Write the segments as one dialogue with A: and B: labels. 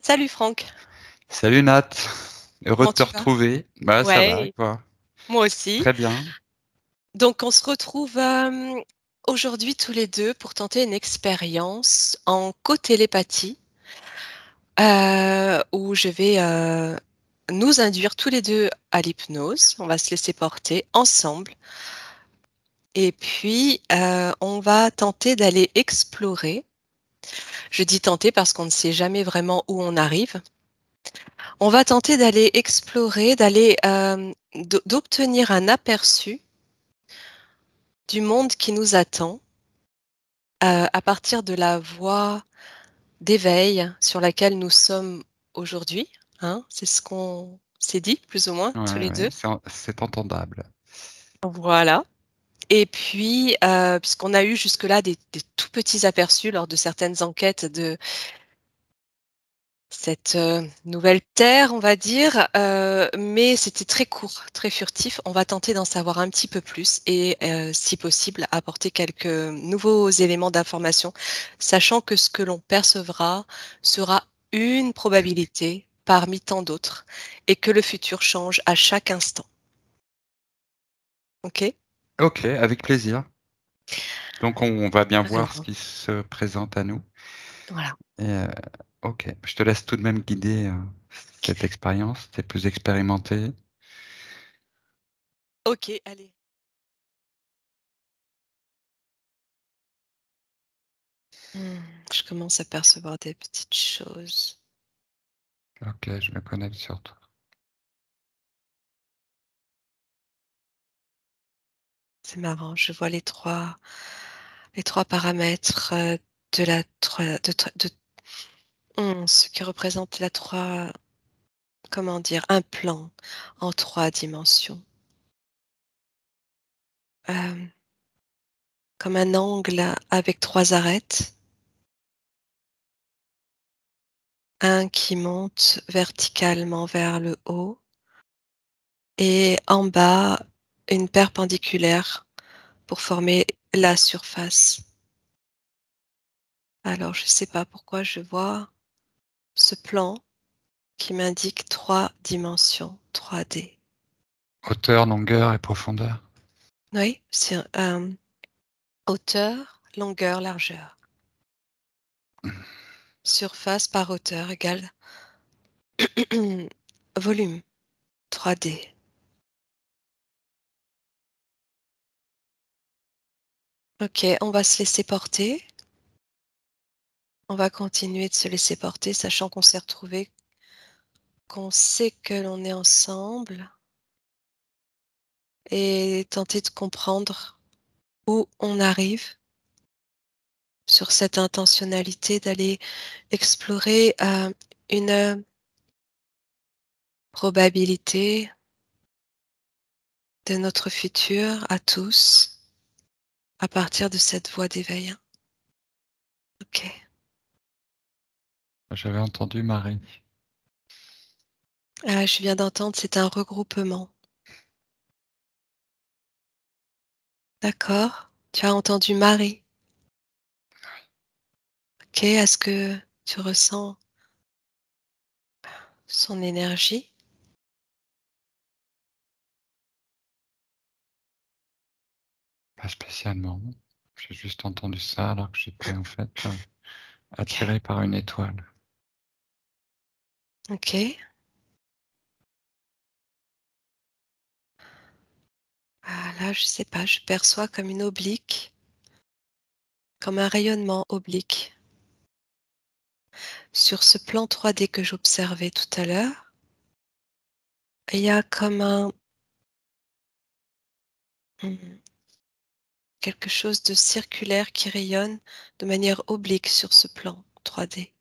A: Salut Franck,
B: Salut Nat, heureux de
A: comment
B: te
A: tu vas?
B: retrouver. Bah ça va, et
A: Ouais,
B: toi?
A: moi aussi.
B: Très bien.
A: Donc on se retrouve aujourd'hui tous les deux pour tenter une expérience en cotélépathie où je vais nous induire tous les deux à l'hypnose. On va se laisser porter ensemble et puis on va tenter d'aller explorer. Je dis tenter parce qu'on ne sait jamais vraiment où on arrive. On va tenter d'aller explorer, d'aller d'obtenir un aperçu du monde qui nous attend à partir de la voie d'éveil sur laquelle nous sommes aujourd'hui. Hein, c'est ce qu'on s'est dit, plus ou moins, tous
B: Ouais,
A: les
B: ouais,
A: deux.
B: c'est entendable.
A: Voilà. Et puis, puisqu'on a eu jusque-là des tout petits aperçus lors de certaines enquêtes de cette nouvelle terre, on va dire, mais c'était très court, très furtif. On va tenter d'en savoir un petit peu plus et, si possible, apporter quelques nouveaux éléments d'information, sachant que ce que l'on percevra sera une probabilité parmi tant d'autres et que le futur change à chaque instant. OK?
B: Ok, avec plaisir. Donc on va bien voir ce
A: Alors,
B: qui se présente à nous.
A: voilà.
B: Et, ok, je te laisse tout de même guider cette expérience. T'es plus expérimenté.
A: OK, allez. Je commence à percevoir des petites choses.
B: Ok, je me connecte sur toi.
A: C'est marrant, je vois les trois paramètres de la ce qui représente la trois, comment dire, un plan en trois dimensions. Euh, Comme un angle avec trois arêtes, un qui monte verticalement vers le haut et en bas une perpendiculaire pour former la surface. Alors je ne sais pas pourquoi je vois ce plan qui m'indique trois dimensions, 3D.
B: Hauteur, longueur et profondeur.
A: Oui, c'est hauteur, longueur, largeur. Surface par hauteur égale volume 3D. Ok, on va se laisser porter. On va continuer de se laisser porter, sachant qu'on s'est retrouvés, qu'on sait que l'on est ensemble et tenter de comprendre où on arrive sur cette intentionnalité d'aller explorer une probabilité de notre futur à tous à partir de cette voie d'éveil. Ok.
B: J'avais entendu Marie.
A: Je viens d'entendre, c'est un regroupement. D'accord. Tu as entendu Marie. Ok. Est-ce que tu ressens son énergie?
B: Pas spécialement. J'ai juste entendu ça alors que j'étais en fait
A: Ok.
B: attiré par une étoile.
A: Ok. Ah, là, je sais pas, je perçois comme une oblique, comme un rayonnement oblique. Sur ce plan 3D que j'observais tout à l'heure, il y a comme hmm, quelque chose de circulaire qui rayonne de manière oblique sur ce plan 3D,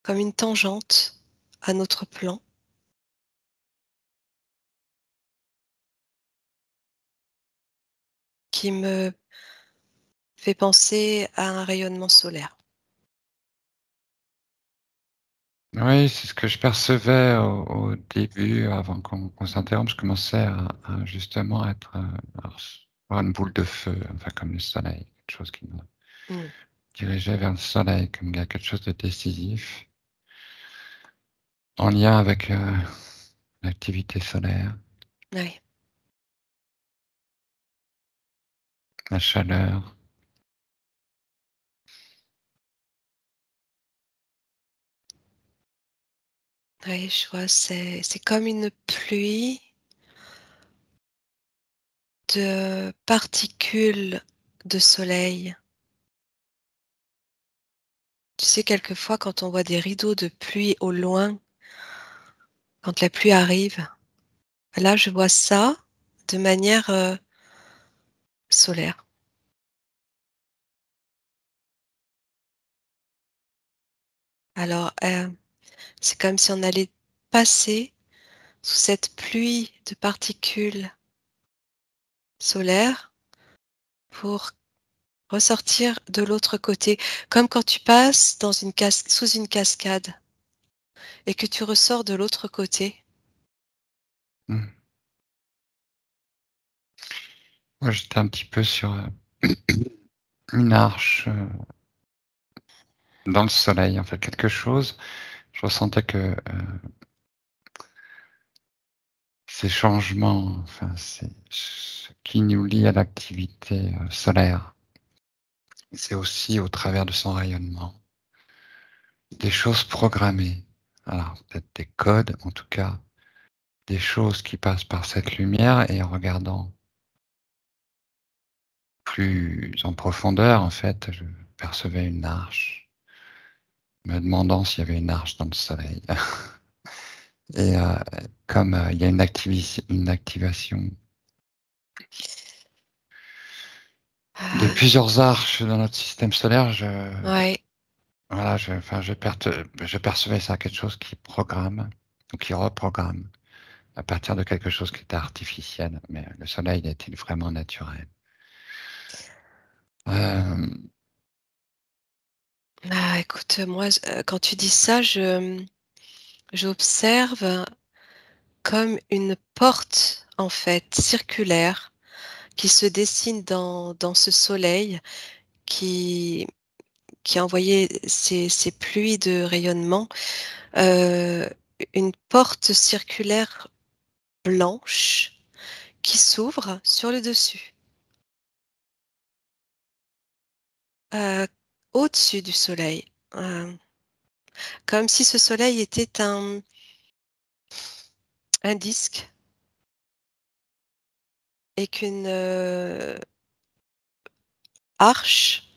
A: comme une tangente à notre plan. Qui me fait penser à un rayonnement solaire.
B: Oui, c'est ce que je percevais au début, avant qu'on s'interrompe. Je commençais à justement être, avoir une boule de feu, enfin comme le soleil, quelque chose qui me...
A: Mm.
B: dirigé vers le soleil, comme il y a quelque chose de décisif, en lien avec l'activité solaire,
A: Oui,
B: la chaleur.
A: oui, je vois, c'est comme une pluie de particules de soleil. Tu sais, quelquefois, quand on voit des rideaux de pluie au loin, quand la pluie arrive, là, je vois ça de manière solaire. Alors, c'est comme si on allait passer sous cette pluie de particules solaires pour ressortir de l'autre côté, comme quand tu passes dans sous une cascade et que tu ressors de l'autre côté.
B: Hmm. Moi, j'étais un petit peu sur une arche dans le soleil, en fait, quelque chose. Je ressentais que ces changements, enfin, c'est ce qui nous lie à l'activité solaire. C'est aussi au travers de son rayonnement, des choses programmées. Alors, peut-être des codes, en tout cas, des choses qui passent par cette lumière et en regardant plus en profondeur, en fait, je percevais une arche, me demandant s'il y avait une arche dans le soleil. Et comme il y a une activation de
A: Ah,
B: plusieurs arches dans notre système solaire,
A: ouais.
B: voilà, enfin, je percevais ça, quelque chose qui programme, ou qui reprogramme, à partir de quelque chose qui était artificiel. Mais le soleil est-il vraiment naturel? Euh,
A: Ah, écoute, moi, quand tu dis ça, j'observe comme une porte, en fait, circulaire qui se dessine dans ce soleil qui, qui a envoyé ces pluies de rayonnement, euh, une porte circulaire blanche qui s'ouvre sur le dessus, euh, au-dessus du soleil, comme si ce soleil était un disque et qu'une arche,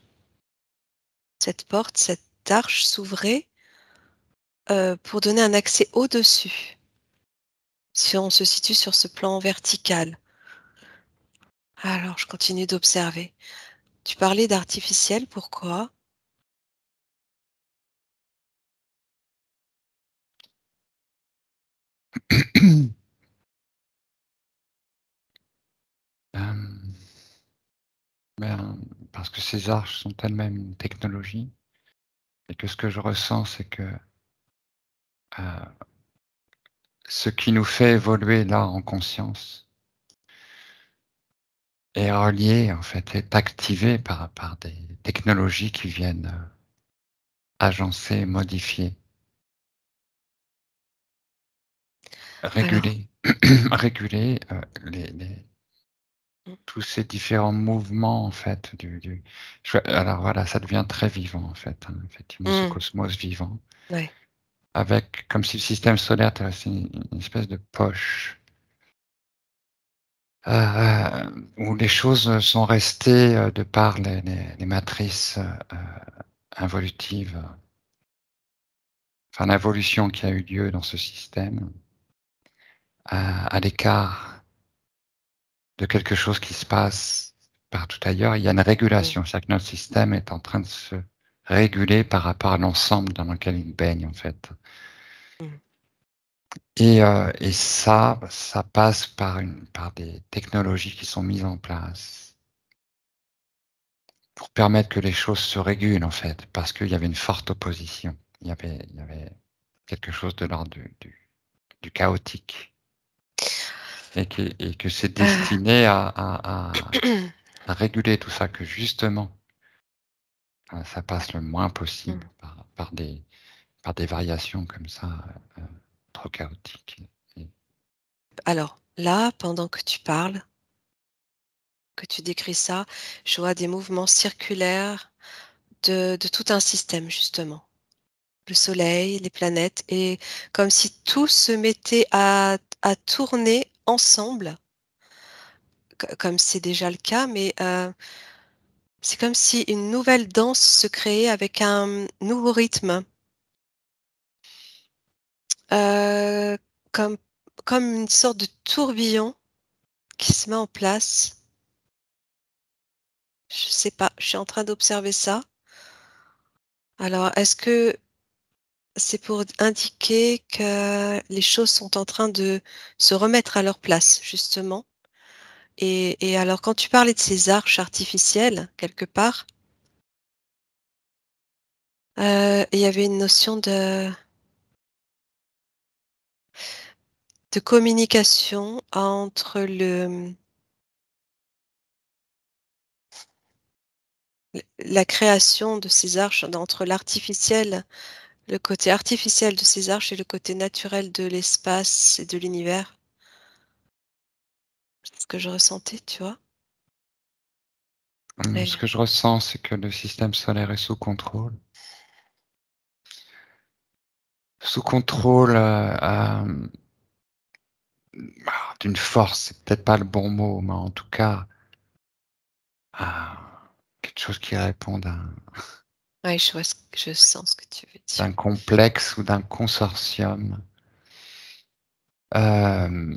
A: cette porte, cette arche s'ouvrait pour donner un accès au-dessus, si on se situe sur ce plan vertical. Alors, je continue d'observer. Tu parlais d'artificiel, pourquoi?
B: euh, ben, parce que ces arches sont elles-mêmes une technologie, et que ce que je ressens, c'est que euh, ce qui nous fait évoluer là en conscience est relié, en fait, est activé par des technologies qui viennent agencer, modifier,
A: Alors,
B: réguler, réguler
A: mm,
B: tous ces différents mouvements, en fait. Alors voilà, ça devient très vivant, en fait, hein, effectivement, ce
A: mm,
B: cosmos vivant,
A: ouais,
B: avec, comme si le système solaire était une espèce de poche où les choses sont restées de par les matrices involutives, enfin l'évolution qui a eu lieu dans ce système, à l'écart de quelque chose qui se passe partout ailleurs. Il y a une
A: mm,
B: régulation, c'est-à-dire que notre système est en train de se réguler par rapport à l'ensemble dans lequel il baigne, en fait.
A: mm.
B: Et ça passe par des technologies qui sont mises en place pour permettre que les choses se régulent, en fait, parce qu'il y avait une forte opposition. Il y avait quelque chose de l'ordre du chaotique, et que c'est
A: Euh,
B: destiné à réguler tout ça, que justement, ça passe le moins possible par des variations comme ça, trop chaotiques.
A: Alors là, pendant que tu parles, que tu décris ça, je vois des mouvements circulaires de tout un système, justement. Le soleil, les planètes, et comme si tout se mettait à tourner ensemble, comme c'est déjà le cas, mais c'est comme si une nouvelle danse se créait avec un nouveau rythme, euh, comme, comme une sorte de tourbillon qui se met en place. Je sais pas, je suis en train d'observer ça. Alors, est-ce que c'est pour indiquer que les choses sont en train de se remettre à leur place, justement? Et alors, quand tu parlais de ces arches artificielles, quelque part, il y avait une notion de communication entre la création de ces arches, entre l'artificiel, le côté artificiel de ces arches et le côté naturel de l'espace et de l'univers. C'est ce que je ressentais, tu vois.
B: Ce
A: Et-
B: que je ressens, c'est que le système solaire est sous contrôle. Sous contrôle d'une force, c'est peut-être pas le bon mot, mais en tout cas, quelque chose qui répond
A: ouais, je sens ce que tu veux dire.
B: d'un complexe ou d'un consortium euh,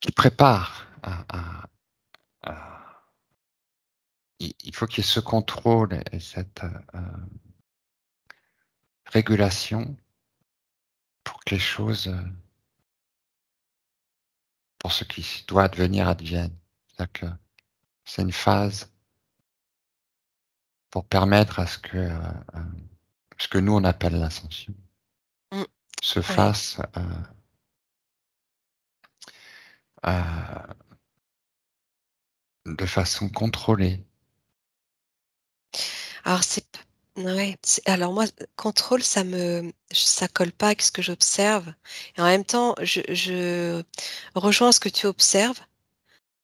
B: qui prépare il faut qu'il y ait ce contrôle et cette régulation pour que les choses, pour ce qui doit advenir, advienne. C'est-à-dire que c'est une phase pour permettre à ce que nous on appelle l'ascension
A: Mm,
B: se
A: oui.
B: fasse euh, de façon contrôlée.
A: Alors ouais, alors moi, contrôle, ça colle pas avec ce que j'observe. Et en même temps, je rejoins ce que tu observes.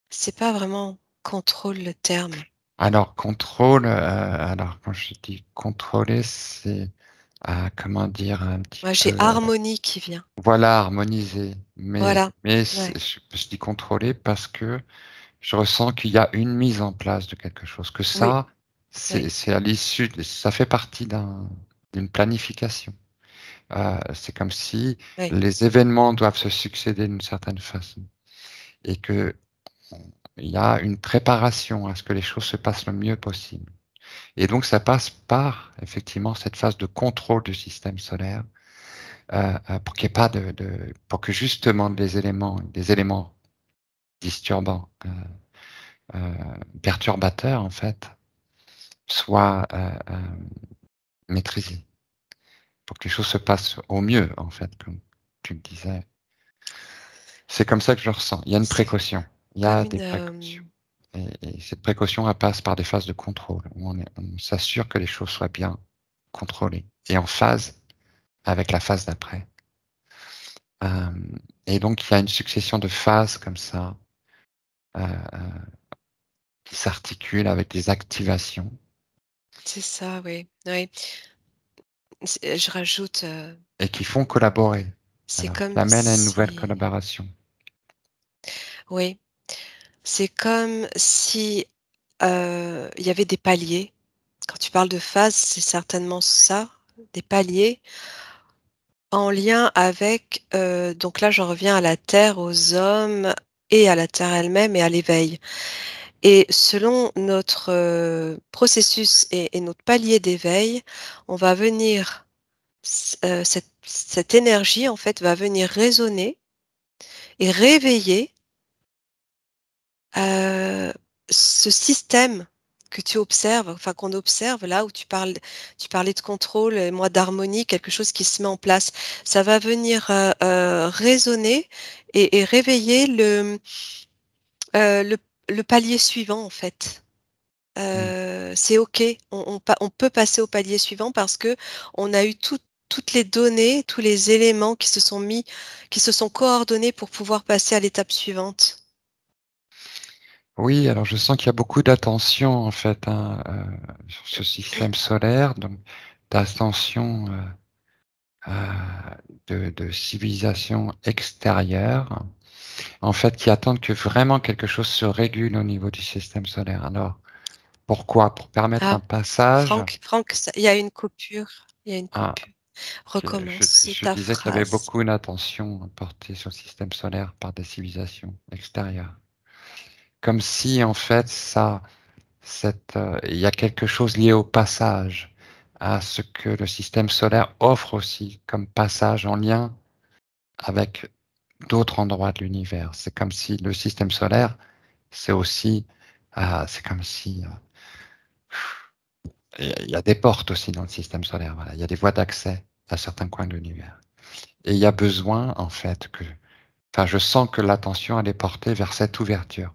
A: C'est pas vraiment contrôle le terme.
B: Alors contrôle, alors quand je dis contrôler, c'est comment dire un petit
A: Moi, j'ai
B: peu
A: harmonie qui vient.
B: voilà harmoniser. Mais
A: Voilà. Ouais,
B: je dis contrôler parce que je ressens qu'il y a une mise en place de quelque chose, que
A: oui,
B: ça,
A: oui,
B: c'est à l'issue, ça fait partie d'une planification. C'est comme si
A: oui.
B: les événements doivent se succéder d'une certaine façon et que il y a une préparation à ce que les choses se passent le mieux possible. Et donc, ça passe par effectivement cette phase de contrôle du système solaire pour qu'il n'y ait pas pour que justement des éléments disturbants, perturbateurs en fait, soient maîtrisés, pour que les choses se passent au mieux en fait, comme tu le disais. C'est comme ça que je le ressens. Il y a une
A: C'est
B: précaution. Il y
A: comme
B: a
A: une.
B: des précautions. Et cette précaution, elle passe par des phases de contrôle, où on s'assure que les choses soient bien contrôlées et en phase avec la phase d'après. Euh, et donc, il y a une succession de phases comme ça euh, euh, qui s'articulent avec des activations
A: C'est ça, oui. Oui. Je rajoute,
B: et qui font collaborer.
A: c'est
B: Alors, qui
A: comme
B: amènent à une nouvelle
A: si.
B: collaboration.
A: Oui, c'est comme si il y avait des paliers. Quand tu parles de phase, c'est certainement ça, des paliers en lien avec, donc là, j'en reviens à la Terre, aux hommes et à la Terre elle-même et à l'éveil. Et selon notre processus et notre palier d'éveil, on va venir, cette énergie, en fait, va venir résonner et réveiller ce système que tu observes, enfin qu'on observe là où tu parlais de contrôle et moi d'harmonie, quelque chose qui se met en place. Ça va venir résonner et réveiller euh, le, le palier suivant en fait. c'est OK. On peut passer au palier suivant parce que on a eu toutes les données, tous les éléments qui se sont coordonnés pour pouvoir passer à l'étape suivante.
B: Oui, alors je sens qu'il y a beaucoup d'attention en fait, hein, sur ce système solaire, donc d'attention, de civilisation extérieure, en fait, qui attendent que vraiment quelque chose se régule au niveau du système solaire. Alors, pourquoi? Pour permettre
A: Ah,
B: un passage
A: Franck, il y a une coupure. Il y a une
B: à
A: coupure.
B: je
A: Recommence
B: je
A: ta
B: disais qu'il y avait
A: phrase.
B: beaucoup d'attention portée sur le système solaire par des civilisations extérieures. Comme si en fait il y a quelque chose lié au passage, à ce que le système solaire offre aussi comme passage en lien avec d'autres endroits de l'univers. C'est comme si le système solaire, c'est aussi, c'est comme si il y a des portes aussi dans le système solaire. Voilà, il y a des voies d'accès à certains coins de l'univers. Et il y a besoin, en fait, enfin, je sens que l'attention elle est portée vers cette ouverture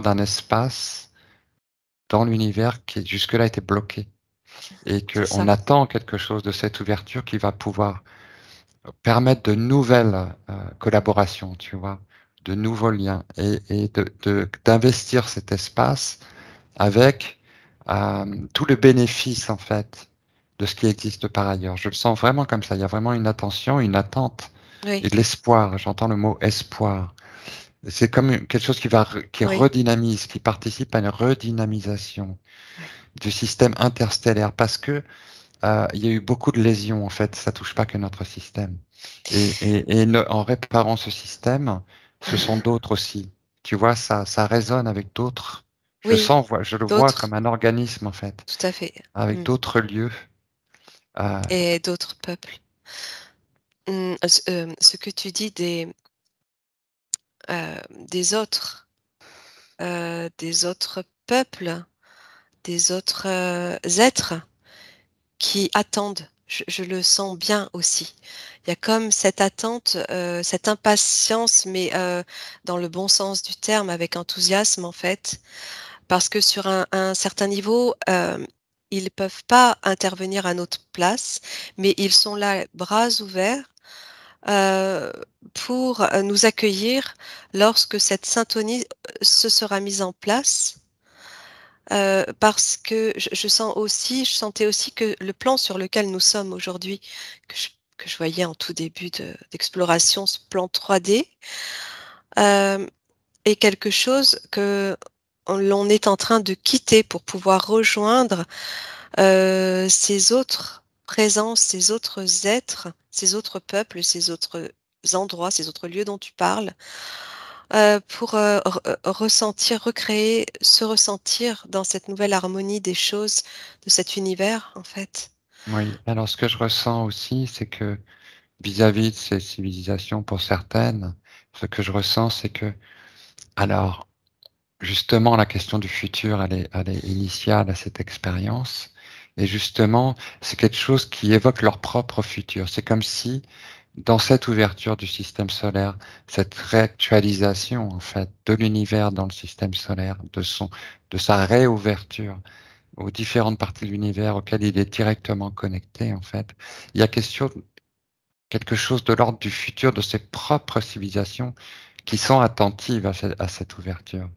B: d'un espace dans l'univers qui jusque-là était bloqué. Et
A: C'est
B: qu'on
A: ça.
B: attend quelque chose de cette ouverture qui va pouvoir permettre de nouvelles collaborations, tu vois, de nouveaux liens et d'investir cet espace avec tout le bénéfice en fait de ce qui existe par ailleurs. Je le sens vraiment comme ça. Il y a vraiment une attention, une attente
A: Oui,
B: et de l'espoir. J'entends le mot espoir. C'est comme quelque chose qui
A: oui,
B: redynamise, qui participe à une redynamisation
A: oui.
B: du système interstellaire parce que il y a eu beaucoup de lésions, en fait. Ça touche pas que notre système. En réparant ce système, ce sont d'autres aussi. Tu vois, ça résonne avec d'autres.
A: Oui,
B: Je le vois
A: d'autres,
B: comme un organisme, en fait,
A: tout à fait.
B: avec
A: Mm.
B: d'autres lieux. Euh,
A: Et d'autres peuples. Ce que tu dis des autres peuples, des autres êtres qui attendent. Je le sens bien aussi. Il y a comme cette attente, cette impatience, mais dans le bon sens du terme, avec enthousiasme en fait, parce que sur un certain niveau, ils peuvent pas intervenir à notre place, mais ils sont là, bras ouverts, heu, pour, nous accueillir lorsque cette syntonie, se sera mise en place. Parce que je sentais aussi que le plan sur lequel nous sommes aujourd'hui, que je voyais en tout début d'exploration, ce plan 3D, hem, est quelque chose que l'on est en train de quitter pour pouvoir rejoindre, ces autres présences, ces autres êtres, ces autres peuples, ces autres endroits, ces autres lieux dont tu parles. Pour, ressentir, recréer, se ressentir dans cette nouvelle harmonie des choses, de cet univers, en fait.
B: oui. Alors, ce que je ressens aussi, c'est que vis-à-vis de ces civilisations, pour certaines, ce que je ressens, c'est que, alors, justement, la question du futur, elle est initiale à cette expérience. Et justement, c'est quelque chose qui évoque leur propre futur. C'est comme si, dans cette ouverture du système solaire, cette réactualisation, en fait, de l'univers dans le système solaire, de sa réouverture aux différentes parties de l'univers auxquelles il est directement connecté, en fait, il y a quelque chose de l'ordre du futur de ses propres civilisations qui sont attentives à cette ouverture.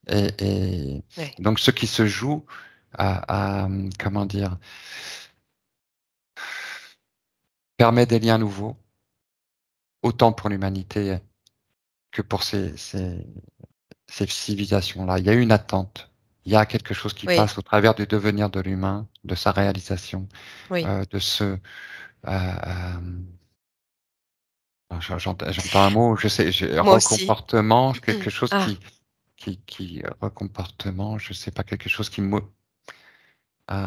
B: Et
A: Ouais.
B: donc ce qui se joue comment dire, permet des liens nouveaux, autant pour l'humanité que pour ces civilisations-là. Il y a une attente. Il y a quelque chose qui
A: Oui,
B: passe au travers du devenir de l'humain, de sa réalisation,
A: oui.
B: de ce. J'entends un mot, je sais,
A: Moi aussi.
B: recomportement, quelque chose
A: Ah,
B: recomportement, je sais pas, quelque chose qui me. euh,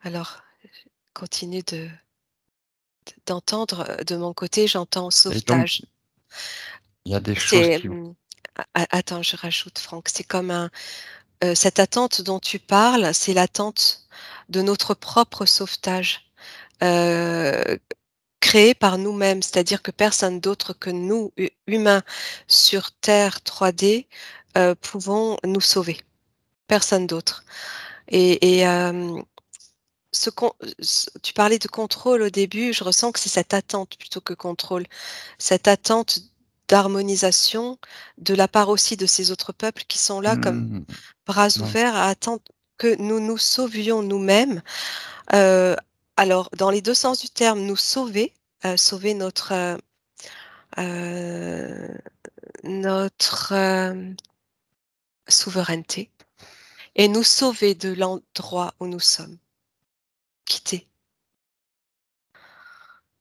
A: alors, continue d'entendre, de mon côté, j'entends
B: et donc,
A: sauvetage.
B: il y a des choses
A: C'est,
B: qui.
A: attends, je rajoute Franck, c'est comme cette attente dont tu parles, c'est l'attente de notre propre sauvetage. Heu créé par nous-mêmes, c'est-à-dire que personne d'autre que nous, humains, sur Terre 3D, pouvons nous sauver. Personne d'autre. Et tu parlais de contrôle au début, je ressens que c'est cette attente plutôt que contrôle. Cette attente d'harmonisation de la part aussi de ces autres peuples qui sont là comme
B: Hmm,
A: bras
B: ouais.
A: ouverts à attendre que nous nous sauvions nous-mêmes. Euh, alors, dans les deux sens du terme, nous sauver, sauver euh, notre souveraineté et nous sauver de l'endroit où nous sommes, quitter,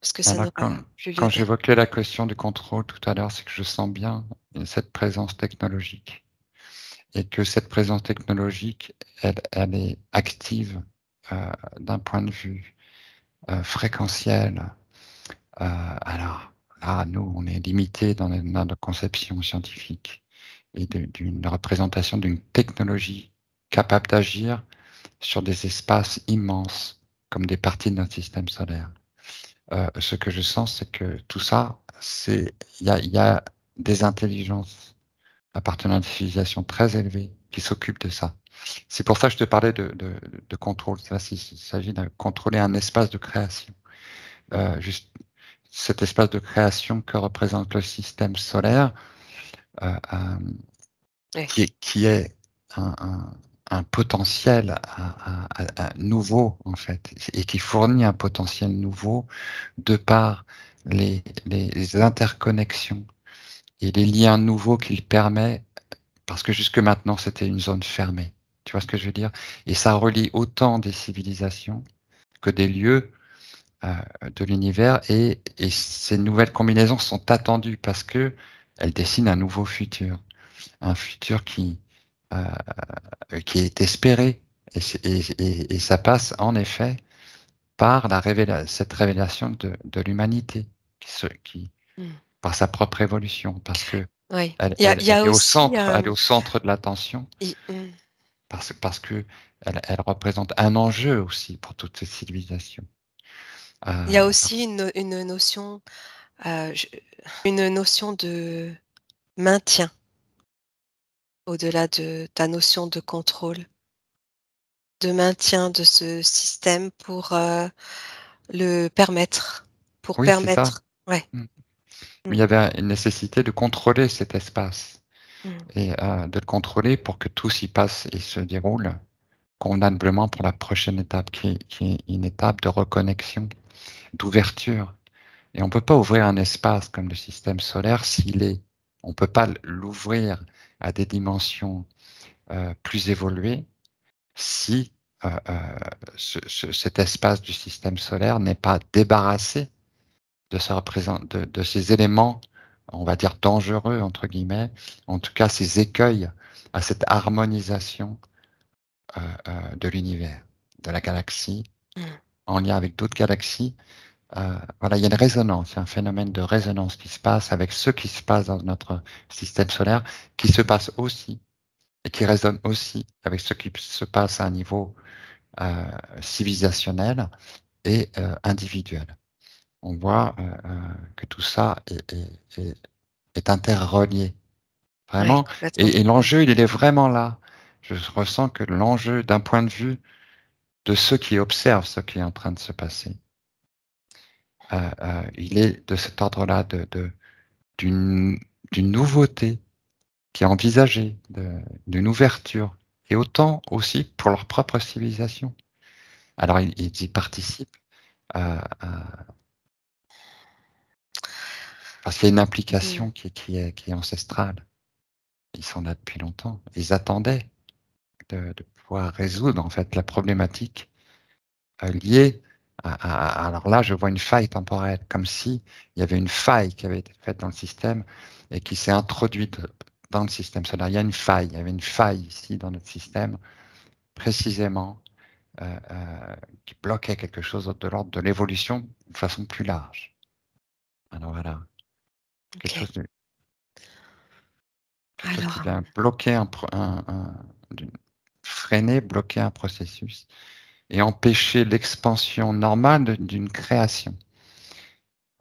A: parce que ça
B: Voilà,
A: n'aura plus lieu
B: quand
A: d'être.
B: j'évoquais la question du contrôle tout à l'heure, c'est que je sens bien cette présence technologique et que cette présence technologique, elle est active d'un point de vue fréquentiel. Alors là, nous, on est limité dans notre conception scientifique et d'une représentation d'une technologie capable d'agir sur des espaces immenses comme des parties de notre système solaire. Ce que je sens, c'est que tout ça, il y a des intelligences appartenant à des civilisations très élevées qui s'occupent de ça. C'est pour ça que je te parlais de contrôle. Là, il s'agit de contrôler un espace de création. Juste cet espace de création que représente le système solaire, euh, euh,
A: Ouais.
B: qui est un potentiel nouveau, en fait, et qui fournit un potentiel nouveau de par les interconnexions et les liens nouveaux qu'il permet, parce que jusque maintenant, c'était une zone fermée. Tu vois ce que je veux dire? Et ça relie autant des civilisations que des lieux de l'univers, et ces nouvelles combinaisons sont attendues parce que elles dessinent un nouveau futur, un futur qui est espéré, et ça passe en effet par cette révélation de l'humanité, qui,
A: Mm.
B: par sa propre évolution, parce que
A: Oui.
B: elle
A: Il y a aussi.
B: elle est au centre de l'attention, parce que elle représente un enjeu aussi pour toutes ces civilisations.
A: Il y a
B: Euh,
A: aussi une notion, euh, je- une notion de maintien au-delà de ta notion de contrôle, de maintien de ce système pour le permettre, pour
B: oui, c'est ça.
A: permettre. Ouais.
B: Mm.
A: Mm,
B: Mais il y avait une nécessité de contrôler cet espace
A: mm.
B: et de le contrôler pour que tout s'y passe et se déroule convenablement pour la prochaine étape, qui est une étape de reconnexion, d'ouverture. Et on ne peut pas ouvrir un espace comme le système solaire s'il est. On ne peut pas l'ouvrir à des dimensions plus évoluées si cet espace du système solaire n'est pas débarrassé de ces éléments, on va dire dangereux, entre guillemets, en tout cas ces écueils à cette harmonisation de l'univers, de la galaxie,
A: Mm.
B: en lien avec d'autres galaxies. Voilà, il y a une résonance, il y a un phénomène de résonance qui se passe avec ce qui se passe dans notre système solaire, qui se passe aussi et qui résonne aussi avec ce qui se passe à un niveau civilisationnel et individuel. On voit que tout ça est interrelié,
A: Ouais,
B: vraiment.
A: complètement.
B: Et l'enjeu, il est vraiment là. Je ressens que l'enjeu, d'un point de vue de ceux qui observent ce qui est en train de se passer, il est de cet ordre-là, d'une d'une nouveauté qui est envisagée, d'une ouverture, et autant aussi pour leur propre civilisation. Alors, ils y participent parce qu'il y a une
A: Mm.
B: implication qui est ancestrale. Ils sont là depuis longtemps. Ils attendaient de pouvoir résoudre en fait la problématique liée alors là, je vois une faille temporelle, comme si il y avait une faille qui avait été faite dans le système et qui s'est introduite dans le système solaire. Il y a une faille, il y avait une faille ici dans notre système, précisément, qui bloquait quelque chose de l'ordre de l'évolution de façon plus large. Alors voilà, quelque
A: Ok.
B: chose de, quelque chose qui
A: Alors,
B: vient bloquer freiner, bloquer un processus et empêcher l'expansion normale d'une création.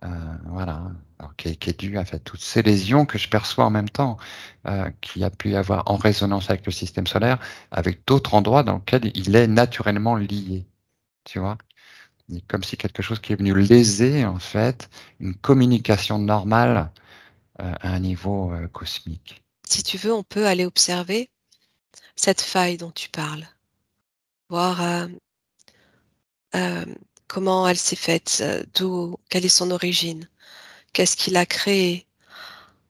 B: voilà, alors, qui est dû à fait, toutes ces lésions que je perçois en même temps, qu'il y a pu y avoir en résonance avec le système solaire, avec d'autres endroits dans lesquels il est naturellement lié, tu vois? Et comme si quelque chose qui est venu léser, en fait, une communication normale, à un niveau, cosmique.
A: Si tu veux, on peut aller observer cette faille dont tu parles, voir, comment elle s'est faite, quelle est son origine, qu'est-ce qui l'a créée,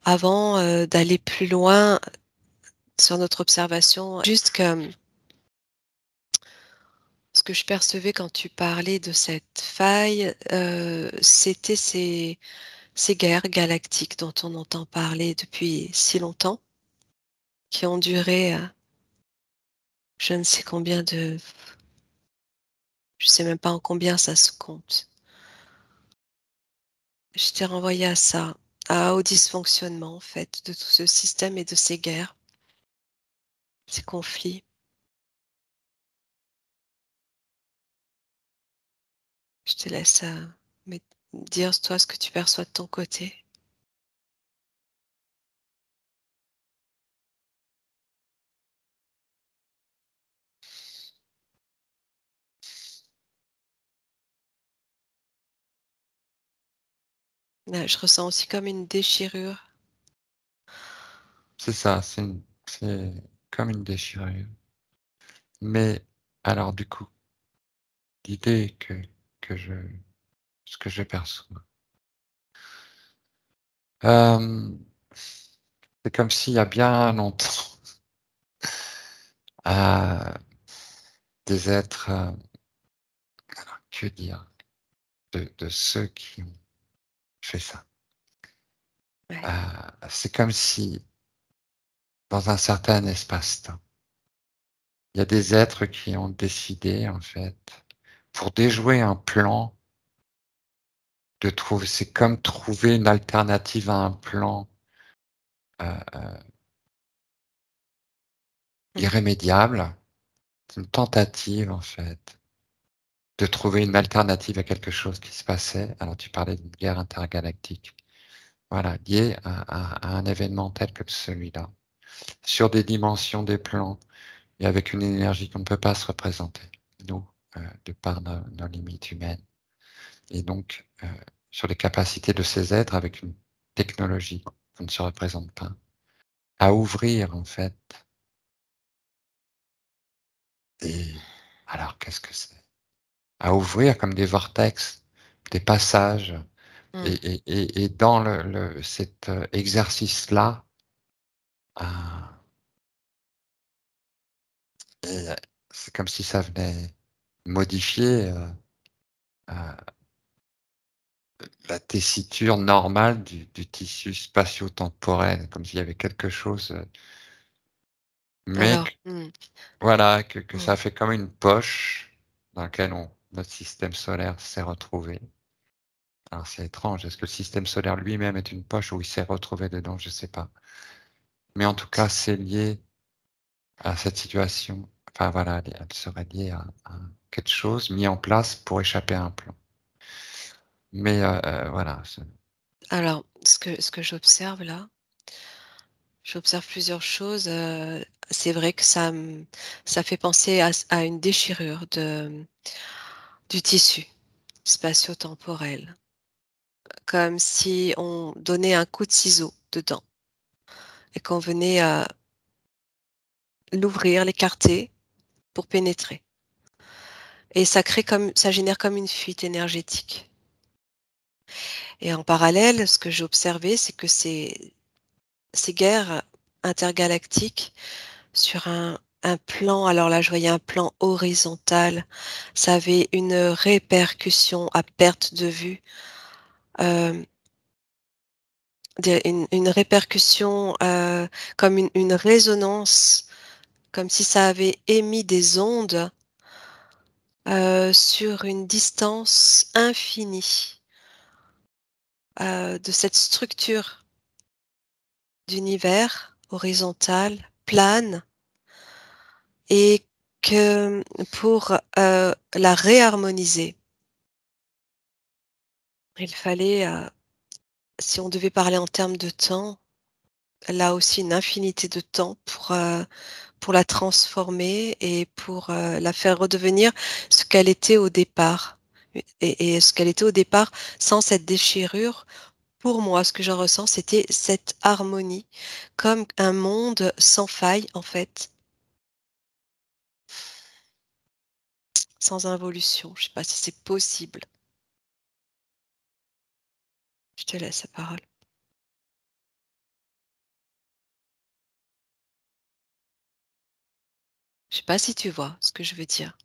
A: avant, d'aller plus loin sur notre observation. Juste comme ce que je percevais quand tu parlais de cette faille, c'était ces guerres galactiques dont on entend parler depuis si longtemps, qui ont duré, je ne sais combien de je sais même pas en combien ça se compte. Je t'ai renvoyé à ça, au dysfonctionnement en fait de tout ce système et de ces guerres, ces conflits. Je te laisse, me dire toi ce que tu perçois de ton côté. Je ressens aussi comme une déchirure.
B: C'est ça, c'est comme une déchirure. Mais alors du coup, l'idée que je ce que je perçois, hem, c'est comme s'il y a bien longtemps, des êtres, que dire? De ceux qui ont fait ça.
A: Ouais.
B: C'est comme si, dans un certain espace-temps, il y a des êtres qui ont décidé, en fait, pour déjouer un plan, de trouver c'est comme trouver une alternative à un plan, heu,
A: Mmh.
B: irrémédiable. C'est une tentative, en fait, de trouver une alternative à quelque chose qui se passait. Alors tu parlais d'une guerre intergalactique, voilà, liée à un événement tel que celui-là, sur des dimensions, des plans et avec une énergie qu'on ne peut pas se représenter, nous, de par nos limites humaines et donc sur les capacités de ces êtres avec une technologie qu'on ne se représente pas, à ouvrir, en fait. Et alors qu'est-ce que c'est? À ouvrir comme des vortex, des passages.
A: Mmh.
B: Et dans cet, exercice-là, ah, et c'est comme si ça venait modifier, heu, la tessiture normale du tissu spatio-temporel, comme s'il y avait quelque chose, mais
A: Alors,
B: que voilà, que
A: mmh.
B: ça fait comme une poche dans laquelle notre système solaire s'est retrouvé. Alors c'est étrange, est-ce que le système solaire lui-même est une poche où il s'est retrouvé dedans? Je sais pas. Mais en tout cas, c'est lié à cette situation, enfin voilà, elle serait liée à quelque chose mis en place pour échapper à un plan. Mais, voilà,
A: Alors, ce que j'observe là, j'observe plusieurs choses, c'est vrai que ça fait penser à une déchirure du tissu spatio-temporel, comme si on donnait un coup de ciseau dedans et qu'on venait, l'ouvrir, l'écarter pour pénétrer et ça génère comme une fuite énergétique et en parallèle, ce que j'ai observé, c'est que ces guerres intergalactiques sur un plan, alors là, je voyais un plan horizontal, ça avait une répercussion à perte de vue, hem, une répercussion, comme une résonance, comme si ça avait émis des ondes, sur une distance infinie, de cette structure d'univers horizontal, plane et que pour, la réharmoniser Il fallait, si on devait parler en termes de temps, là aussi une infinité de temps pour la transformer et pour, la faire redevenir ce qu'elle était au départ. Et ce qu'elle était au départ sans cette déchirure, pour moi, ce que j'en ressens, c'était cette harmonie, comme un monde sans faille, en fait, sans involution. Je sais pas si c'est possible. Je te laisse la parole. Je sais pas si tu vois ce que je veux dire,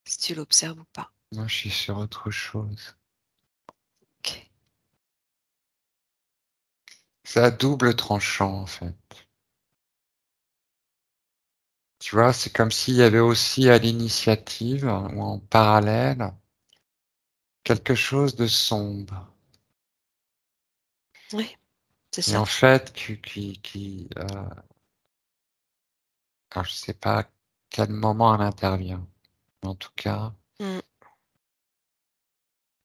A: si tu l'observes ou pas.
B: Moi, je suis sur autre chose.
A: OK.
B: C'est à double tranchant, en fait. Tu vois, c'est comme s'il y avait aussi à l'initiative ou en parallèle quelque chose de sombre.
A: Oui, c'est
B: Et en
A: ça.
B: fait, alors je sais pas à quel moment elle intervient. Mais en tout cas,
A: Mmh.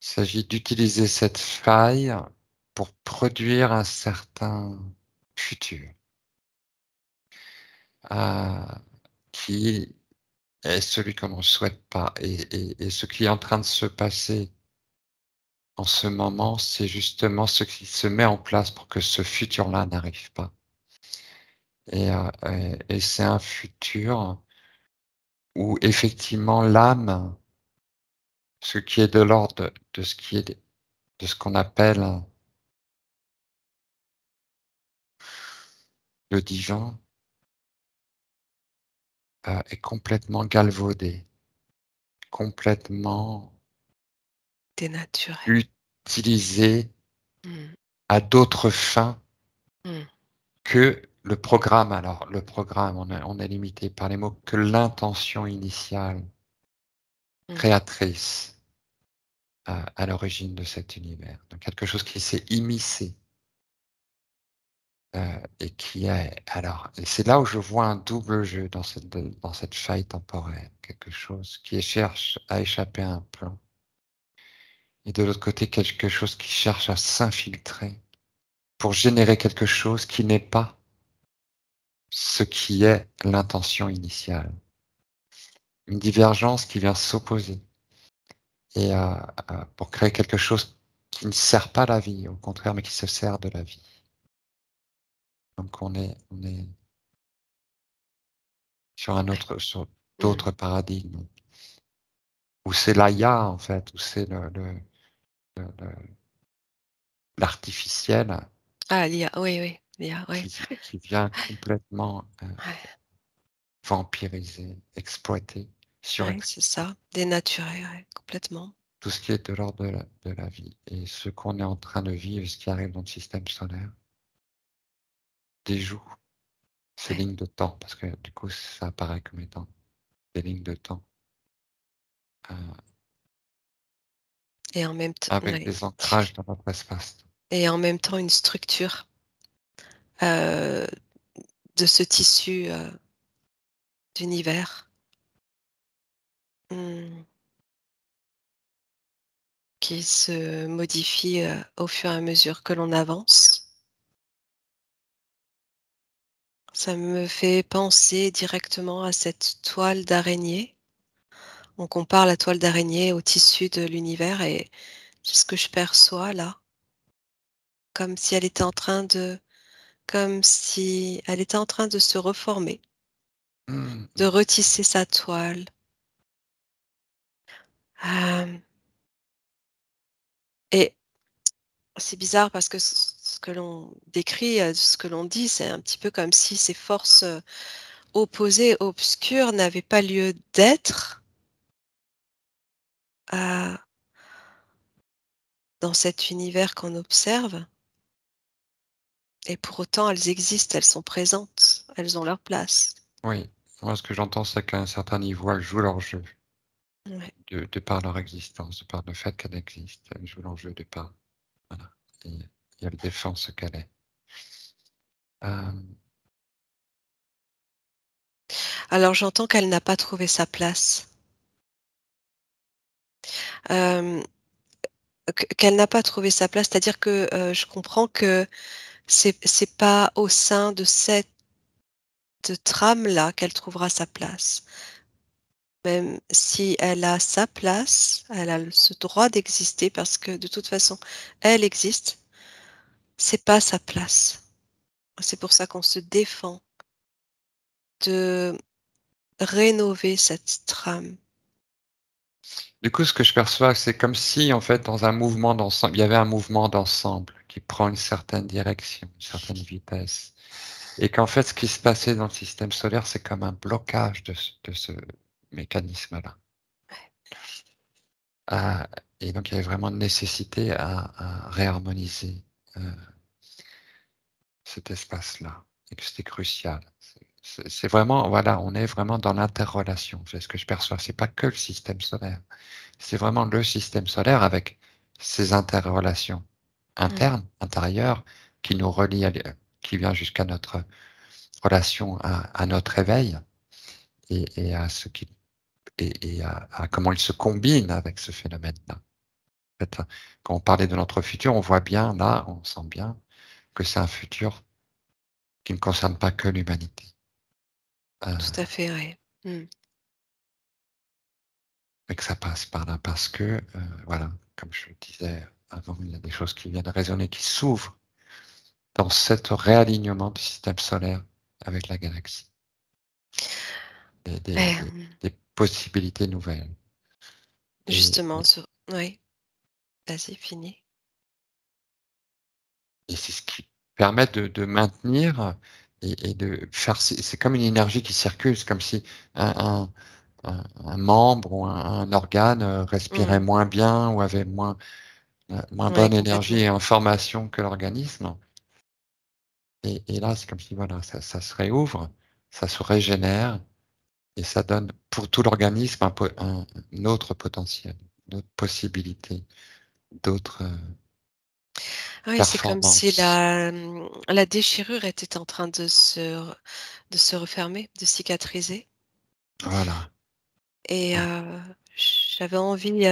B: il s'agit d'utiliser cette faille pour produire un certain futur, heu, qui est celui qu'on ne souhaite pas et ce qui est en train de se passer en ce moment, c'est justement ce qui se met en place pour que ce futur-là n'arrive pas et c'est un futur où effectivement l'âme, ce qui est de l'ordre de ce qui est de ce qu'on appelle le divin, est complètement galvaudé, complètement
A: Dénaturé.
B: utilisé
A: Mmh.
B: à d'autres fins
A: Mmh.
B: que le programme. Alors le programme, on est limité par les mots, que l'intention initiale
A: Mmh.
B: créatrice à l'origine de cet univers. Donc quelque chose qui s'est immiscé, et qui est alors et c'est là où je vois un double jeu dans cette faille temporelle, quelque chose qui cherche à échapper à un plan et de l'autre côté quelque chose qui cherche à s'infiltrer pour générer quelque chose qui n'est pas ce qui est l'intention initiale. Une divergence qui vient s'opposer et pour créer quelque chose qui ne sert pas la vie, au contraire, mais qui se sert de la vie. Donc on est
A: Ouais.
B: sur
A: Mmh.
B: d'autres paradigmes, où c'est l'aya, en fait, où c'est le l'artificiel
A: Ah, l'IA, oui, oui, l'IA, oui.
B: qui vient complètement,
A: Ouais,
B: vampiriser, exploiter,
A: ouais, c'est
B: surexploiter
A: ça. Dénaturé, ouais, complètement.
B: tout ce qui est de l'ordre de la vie et ce qu'on est en train de vivre, ce qui arrive dans le système solaire, déjoue ces
A: Ouais.
B: lignes de temps parce que du coup, ça apparaît comme étant des lignes de temps, heu,
A: Et en même temps,
B: avec
A: ouais.
B: des ancrages dans notre espace.
A: Et en même temps une structure, heu, de ce tissu, d'univers, mmh, qui se modifie, au fur et à mesure que l'on avance. Ça me fait penser directement à cette toile d'araignée. On compare la toile d'araignée au tissu de l'univers et c'est ce que je perçois là, comme si elle était en train de comme si elle était en train de se reformer,
B: Mmh
A: de
B: mh.
A: retisser sa toile. Hem et c'est bizarre parce que ce que l'on décrit, ce que l'on dit, c'est un petit peu comme si ces forces, opposées, obscures n'avaient pas lieu d'être, heu, dans cet univers qu'on observe et pour autant elles existent, elles sont présentes, elles ont leur place.
B: Oui, moi ce que j'entends, c'est qu'à un certain niveau, elles jouent leur jeu,
A: Ouais.
B: de par leur existence, de par le fait qu'elles existent. Elles jouent leur jeu de par voilà et elles défendent ce qu'elle est. Hem,
A: Alors j'entends qu'elle n'a pas trouvé sa place. Hem, qu'elle n'a pas trouvé sa place. C'est-à-dire que, je comprends que c'est pas au sein de cette trame-là qu'elle trouvera sa place. Même si elle a sa place, elle a ce droit d'exister parce que de toute façon, elle existe, c'est pas sa place. C'est pour ça qu'on se défend de rénover cette trame.
B: Du coup, ce que je perçois, c'est comme si, en fait, dans un mouvement d'ensemble, il y avait un mouvement d'ensemble qui prend une certaine direction, une certaine vitesse. Et qu'en fait, ce qui se passait dans le système solaire, c'est comme un blocage de ce mécanisme-là. Ah, et donc, il y avait vraiment une nécessité à réharmoniser euh, cet espace-là, et que c'était crucial. C'est vraiment, voilà, on est vraiment dans l'interrelation. C'est ce que je perçois. C'est pas que le système solaire. C'est vraiment le système solaire avec ses interrelations
A: Mmh.
B: internes, intérieures, qui nous relient, qui vient jusqu'à notre relation à notre éveil et à ce qui et à comment il se combine avec ce phénomène-là. En fait, quand on parlait de notre futur, on voit bien là, on sent bien que c'est un futur qui ne concerne pas que l'humanité.
A: Tout à fait, ouais. Mmh.
B: Et que ça passe par là parce que, voilà, comme je le disais avant, il y a des choses qui viennent résonner, qui s'ouvrent dans cet réalignement du système solaire avec la galaxie. Des, des,
A: Et
B: des, des possibilités nouvelles. Et,
A: justement sur oui, vas-y, finis.
B: et c'est ce qui permet de maintenir et de faire. C'est comme une énergie qui circule. C'est comme si un, un membre ou un organe respirait
A: Mmh.
B: moins bien ou avait moins
A: Ouais,
B: bonne énergie
A: complètement.
B: et information que l'organisme. Et là, c'est comme si voilà, ça se réouvre, ça se régénère et ça donne pour tout l'organisme un autre potentiel, d'autres possibilités, d'autres
A: Oui, c'est comme si
B: performances.
A: la déchirure était en train de se refermer, de cicatriser
B: Voilà.
A: et
B: Ouais.
A: j'avais envie,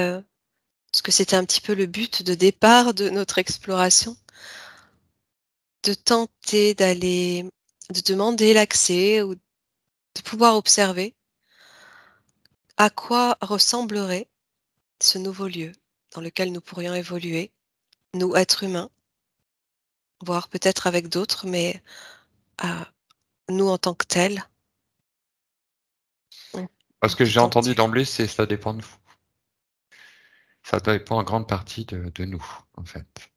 A: parce que c'était un petit peu le but de départ de notre exploration, de tenter de demander l'accès ou de pouvoir observer à quoi ressemblerait ce nouveau lieu dans lequel nous pourrions évoluer, nous, êtres humains, voire peut-être avec d'autres, mais heu, nous en tant que tels, on
B: Parce
A: on
B: que
A: peut
B: j'ai entendu
A: tenter.
B: d'emblée, c'est ça dépend de vous. Ça dépend en grande partie de nous, en fait.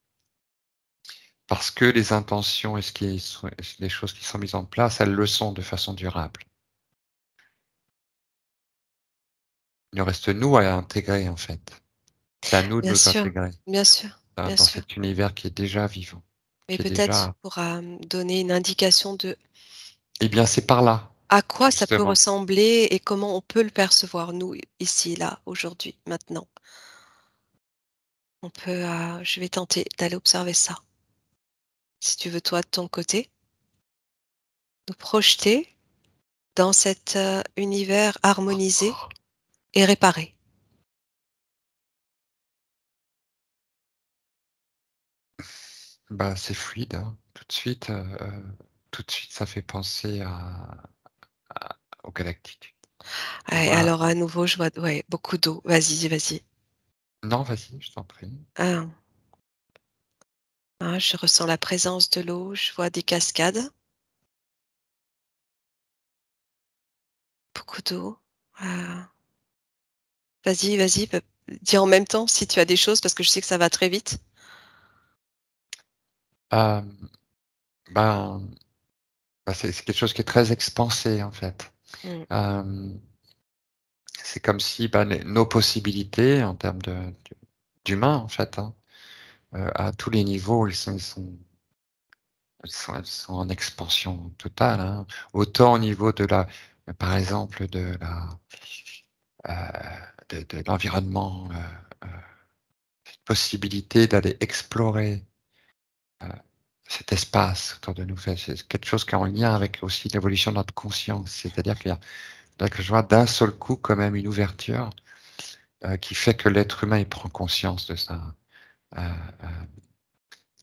B: Parce que les intentions et les choses qui sont mises en place, elles le sont de façon durable. Il nous reste nous à intégrer, en fait. C'est à nous de
A: Bien
B: nous
A: sûr,
B: intégrer
A: bien sûr, bien
B: dans
A: sûr.
B: cet univers qui est déjà vivant,
A: Mais
B: qui est
A: peut-être
B: déjà.
A: pour, donner une indication de
B: Eh bien, c'est par là,
A: à quoi ça peut
B: justement.
A: ressembler et comment on peut le percevoir, nous, ici, là, aujourd'hui, maintenant. On peut, je vais tenter d'aller observer ça. Si tu veux, toi, de ton côté, nous projeter dans cet, univers harmonisé et réparé.
B: Bah, c'est fluide, hein. Tout de suite, ça fait penser au galactique. On
A: Ouais,
B: voit.
A: alors à nouveau, je vois ouais, beaucoup d'eau. Vas-y, vas-y.
B: Non, vas-y, je t'en prie.
A: Ah, je ressens la présence de l'eau, je vois des cascades, beaucoup d'eau. Ah, vas-y, vas-y, dis en même temps si tu as des choses parce que je sais que ça va très vite.
B: Euh, ben, c'est quelque chose qui est très expansé, en fait.
A: Mmh,
B: Euh, c'est comme si ben, nos possibilités en termes d'humains, en fait, hein, à tous les niveaux, elles sont en expansion totale, hein. Autant au niveau par exemple, de l'environnement, possibilité d'aller explorer euh, cet espace autour de nous. C'est quelque chose qui est en lien avec aussi l'évolution de notre conscience. C'est-à-dire qu'il y a, là, que je vois d'un seul coup quand même une ouverture qui fait que l'être humain il prend conscience de ça.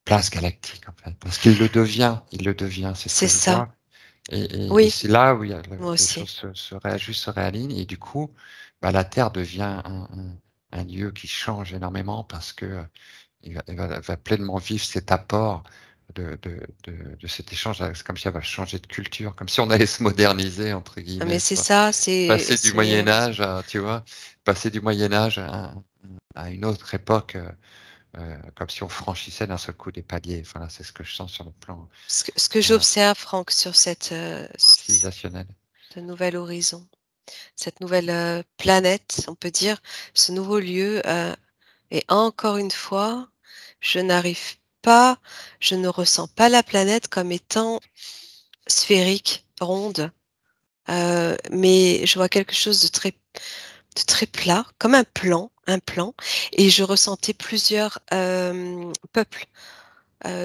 B: place galactique, en fait. Parce qu'il le devient, c'est ce que
A: C'est
B: je
A: ça.
B: vois. Et
A: Oui,
B: c'est là où
A: moi
B: les
A: aussi.
B: choses se réajustent, se réalignent. Et du coup, bah, la Terre devient un lieu qui change énormément parce que va pleinement vivre cet apport de cet échange. C'est comme si elle va changer de culture, comme si on allait se moderniser, entre
A: Mais
B: guillemets, tu
A: c'est
B: vois.
A: ça,
B: Passer du Moyen Âge, tu vois, passer du Moyen Âge à une autre époque, comme si on franchissait d'un seul coup des paliers. Enfin, là, c'est ce que je sens sur le plan
A: ce que
B: euh,
A: j'observe, Franck, sur
B: civilisationnel.
A: ce nouvel horizon, cette nouvelle planète, on peut dire, ce nouveau lieu. Et encore une fois, je n'arrive pas, je ne ressens pas la planète comme étant sphérique, ronde, mais je vois quelque chose de très plat, comme un plan, et je ressentais plusieurs peuples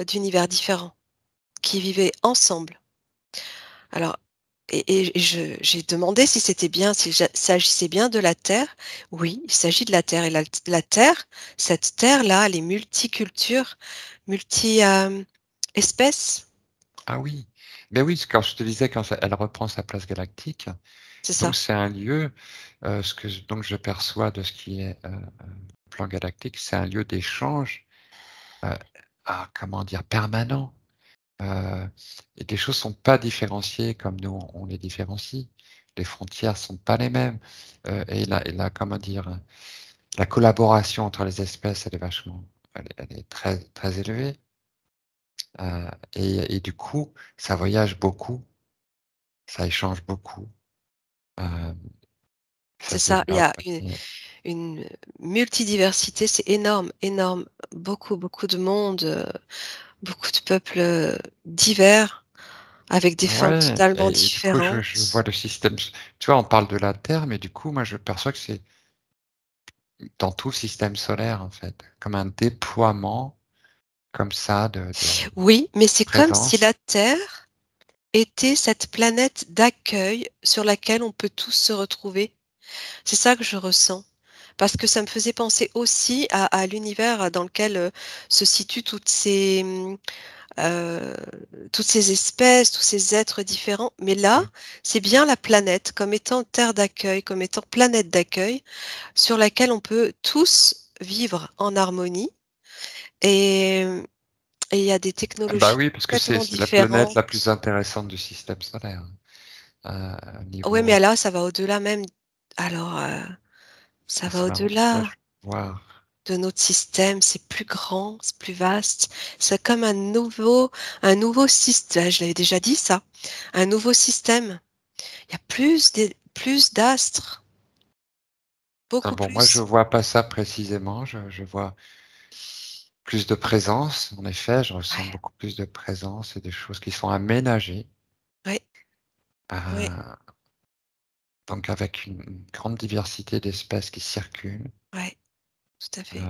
A: d'univers différents qui vivaient ensemble. Alors, j'ai demandé si c'était bien, s'il s'agissait bien de la Terre. Oui, il s'agit de la Terre. Et la Terre, cette Terre-là, elle est multiculture, multi-espèces.
B: Ah oui, mais oui, quand je te disais, elle reprend sa place galactique,
A: C'est
B: donc
A: ça.
B: c'est un lieu, donc je perçois de ce qui est plan galactique, c'est un lieu d'échange, euh, comment dire, permanent. Et les choses sont pas différenciées comme nous on les différencie. Les frontières sont pas les mêmes. Comment dire, la collaboration entre les espèces, elle est très très élevée. Et du coup, ça voyage beaucoup, ça échange beaucoup, euh, ça
A: C'est
B: se
A: ça. Il y
B: développe.
A: a une multidiversité, c'est énorme, énorme. Beaucoup, beaucoup de monde, beaucoup de peuples divers, avec des formes
B: Ouais,
A: totalement
B: et du coup, je vois
A: différentes.
B: le système. Tu vois, on parle de la Terre, mais du coup, moi, je perçois que c'est dans tout le système solaire, en fait, comme un déploiement comme ça de
A: Oui, mais c'est comme si
B: présence.
A: la Terre était cette planète d'accueil sur laquelle on peut tous se retrouver. C'est ça que je ressens. Parce que ça me faisait penser aussi à l'univers dans lequel se situent euh, toutes ces espèces, tous ces êtres différents. Mais là,
B: Ouais.
A: c'est bien la planète comme étant terre d'accueil, comme étant planète d'accueil sur laquelle on peut tous vivre en harmonie. Et et il y a des
B: Bah
A: technologies
B: oui, parce que
A: complètement
B: c'est la planète
A: différentes.
B: la plus intéressante du système solaire. Au
A: Ouais,
B: niveau,
A: mais là, ça va au-delà même. Alors, ça va
B: c'est marrant, parce que là,
A: au-delà
B: je vois.
A: de notre système. C'est plus grand, c'est plus vaste. C'est comme un nouveau système. Je l'avais déjà dit ça. Un nouveau système. Il y a plus d'astres,
B: Ah
A: beaucoup
B: bon, moi, je
A: plus.
B: vois pas ça précisément. Je vois plus de présence. En effet, je ressens
A: Ouais,
B: beaucoup plus de présence et des choses qui sont aménagées.
A: ouais, ouais,
B: euh, donc avec une grande diversité d'espèces qui circulent,
A: ouais, tout à fait.